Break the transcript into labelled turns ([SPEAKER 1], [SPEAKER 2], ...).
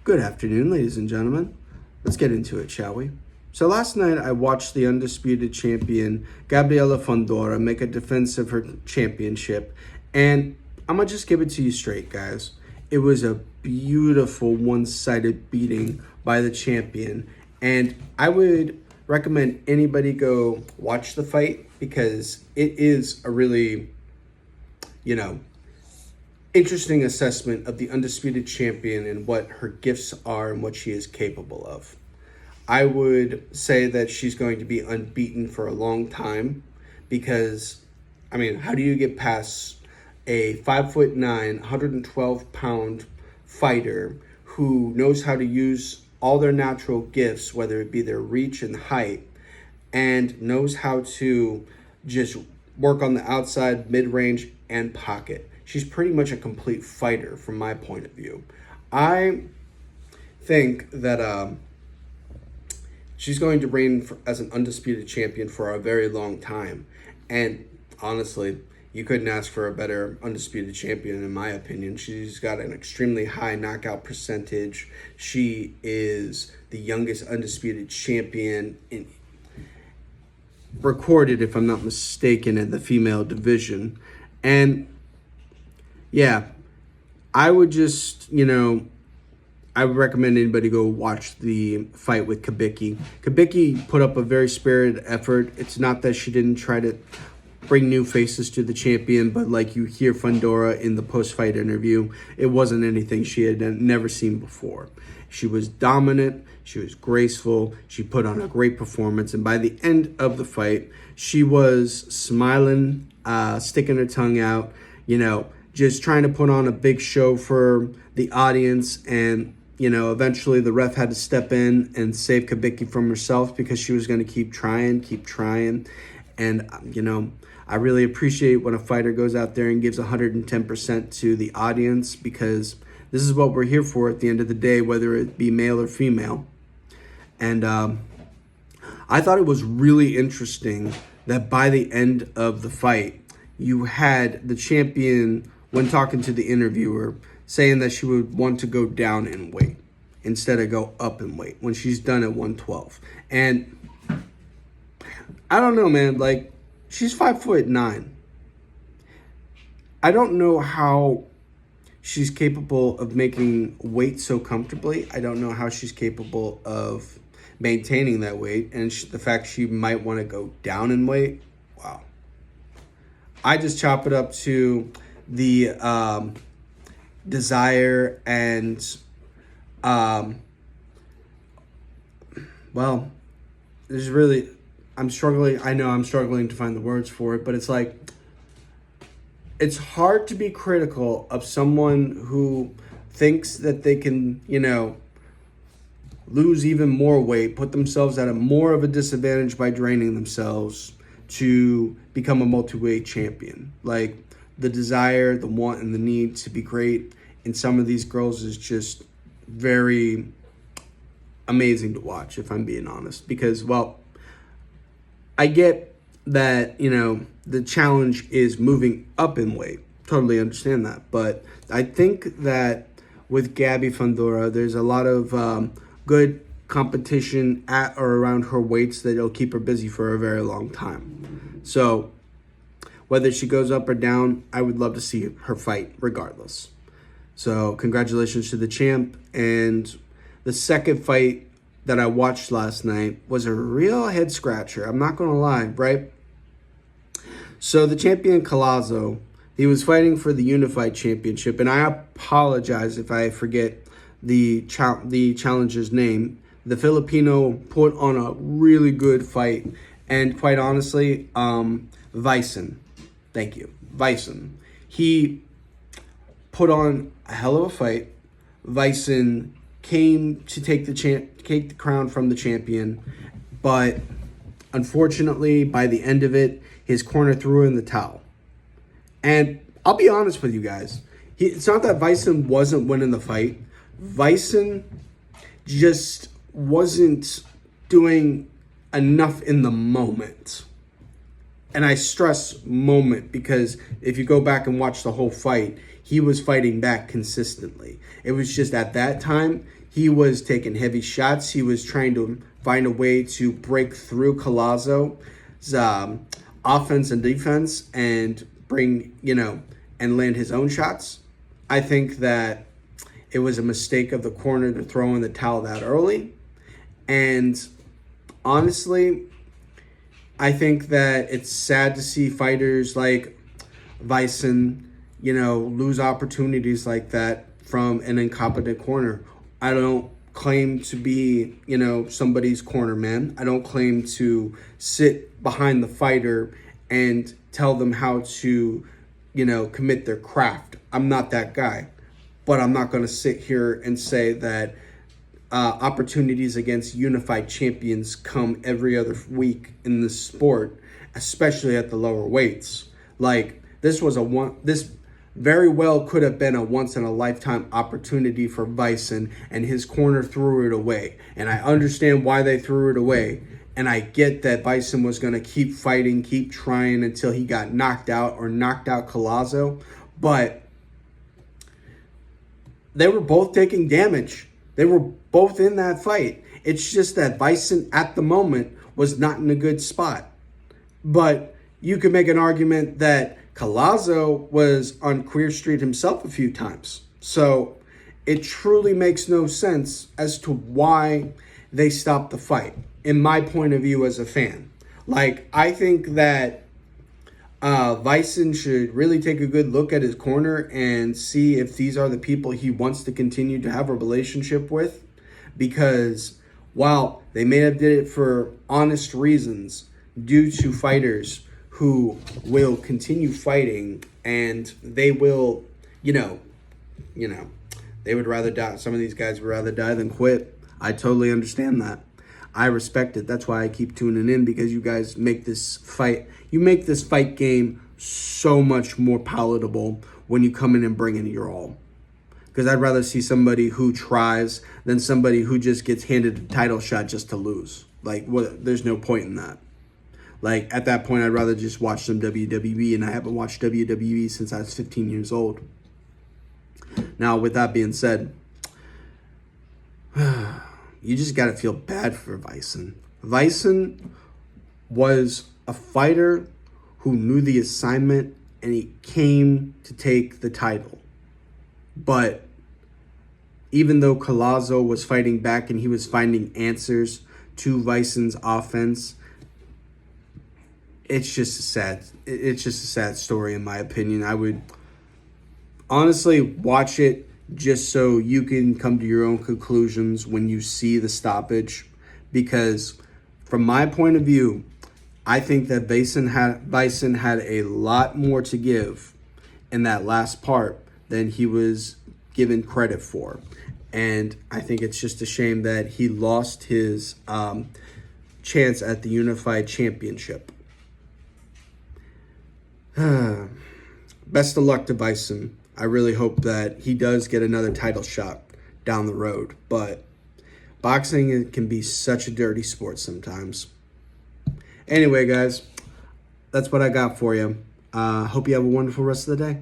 [SPEAKER 1] Good afternoon, ladies and gentlemen. Let's get into it, shall we? So last night I watched the undisputed champion, Gabriella Fundora, make a defense of her championship. And I'm going to just give it to you straight, guys. It was a beautiful one-sided beating by the champion. And I would recommend anybody go watch the fight because it is a really, interesting assessment of the undisputed champion and what her gifts are and what she is capable of. I would say that she's going to be unbeaten for a long time because, how do you get past a 5'9", 112-pound fighter who knows how to use all their natural gifts, whether it be their reach and height, and knows how to just work on the outside, mid-range, and pocket? She's pretty much a complete fighter from my point of view. I think that she's going to reign as an undisputed champion for a very long time. And honestly, you couldn't ask for a better undisputed champion in my opinion. She's got an extremely high knockout percentage. She is the youngest undisputed champion recorded, if I'm not mistaken, in the female division. And yeah, I would just, I would recommend anybody go watch the fight with Kubicki. Kubicki put up a very spirited effort. It's not that she didn't try to bring new faces to the champion, but like you hear Fundora in the post-fight interview, it wasn't anything she had never seen before. She was dominant. She was graceful. She put on a great performance. And by the end of the fight, she was smiling, sticking her tongue out, just trying to put on a big show for the audience. And, eventually the ref had to step in and save Kubicki from herself because she was going to keep trying. And, I really appreciate when a fighter goes out there and gives 110% to the audience because this is what we're here for at the end of the day, whether it be male or female. And I thought it was really interesting that by the end of the fight, you had the champion, when talking to the interviewer, saying that she would want to go down in weight instead of go up in weight when she's done at 112. And I don't know, man, she's 5'9". I don't know how she's capable of making weight so comfortably. I don't know how she's capable of maintaining that weight. And the fact she might want to go down in weight, wow. I just chop it up to the desire and, there's really, I'm struggling to find the words for it, but it's hard to be critical of someone who thinks that they can, lose even more weight, put themselves at more of a disadvantage by draining themselves to become a multi-weight champion. The desire, the want, and the need to be great in some of these girls is just very amazing to watch, if I'm being honest. Because, I get that, the challenge is moving up in weight. Totally understand that. But I think that with Gabby Fundora, there's a lot of good competition at or around her weights that'll keep her busy for a very long time. So whether she goes up or down, I would love to see her fight regardless. So congratulations to the champ. And the second fight that I watched last night was a real head scratcher. I'm not going to lie, right? So the champion Collazo, he was fighting for the unified championship. And I apologize if I forget the challenger's name. The Filipino put on a really good fight. And quite honestly, Vayson. Thank you. Vayson. He put on a hell of a fight. Vayson came to take the crown from the champion, but unfortunately, by the end of it, his corner threw in the towel. And I'll be honest with you guys. It's not that Vayson wasn't winning the fight. Vayson just wasn't doing enough in the moment. And I stress moment because if you go back and watch the whole fight, he was fighting back consistently. It was just at that time, he was taking heavy shots. He was trying to find a way to break through Collazo's offense and defense and bring, and land his own shots. I think that it was a mistake of the corner to throw in the towel that early. And honestly, I think that it's sad to see fighters like Vayson, lose opportunities like that from an incompetent corner. I don't claim to be, somebody's corner man. I don't claim to sit behind the fighter and tell them how to, commit their craft. I'm not that guy. But I'm not going to sit here and say that opportunities against unified champions come every other week in this sport, especially at the lower weights. Like, this very well could have been a once-in-a-lifetime opportunity for Vayson, and his corner threw it away. And I understand why they threw it away. And I get that Vayson was going to keep fighting, keep trying until he got knocked out or knocked out Collazo. But they were both taking damage. They were both in that fight. It's just that Vayson at the moment was not in a good spot. But you could make an argument that Collazo was on Queer Street himself a few times. So it truly makes no sense as to why they stopped the fight, in my point of view as a fan. Like, I think that Vayson should really take a good look at his corner and see if these are the people he wants to continue to have a relationship with. Because while they may have did it for honest reasons, due to fighters who will continue fighting and they will, they would rather die. Some of these guys would rather die than quit. I totally understand that. I respect it. That's why I keep tuning in, because you guys make this fight game so much more palatable when you come in and bring in your all. Because I'd rather see somebody who tries than somebody who just gets handed a title shot just to lose. Like, there's no point in that. Like, at that point, I'd rather just watch some WWE, and I haven't watched WWE since I was 15 years old. Now, with that being said, you just got to feel bad for Vayson. Vayson was a fighter who knew the assignment, and he came to take the title. But even though Collazo was fighting back and he was finding answers to Vayson's offense, it's just a sad story in my opinion. I would honestly watch it just so you can come to your own conclusions when you see the stoppage. Because from my point of view, I think that Vayson had a lot more to give in that last part than he was given credit for. And I think it's just a shame that he lost his chance at the Unified Championship. Best of luck to Vayson. I really hope that he does get another title shot down the road. But boxing can be such a dirty sport sometimes. Anyway, guys, that's what I got for you. Hope you have a wonderful rest of the day.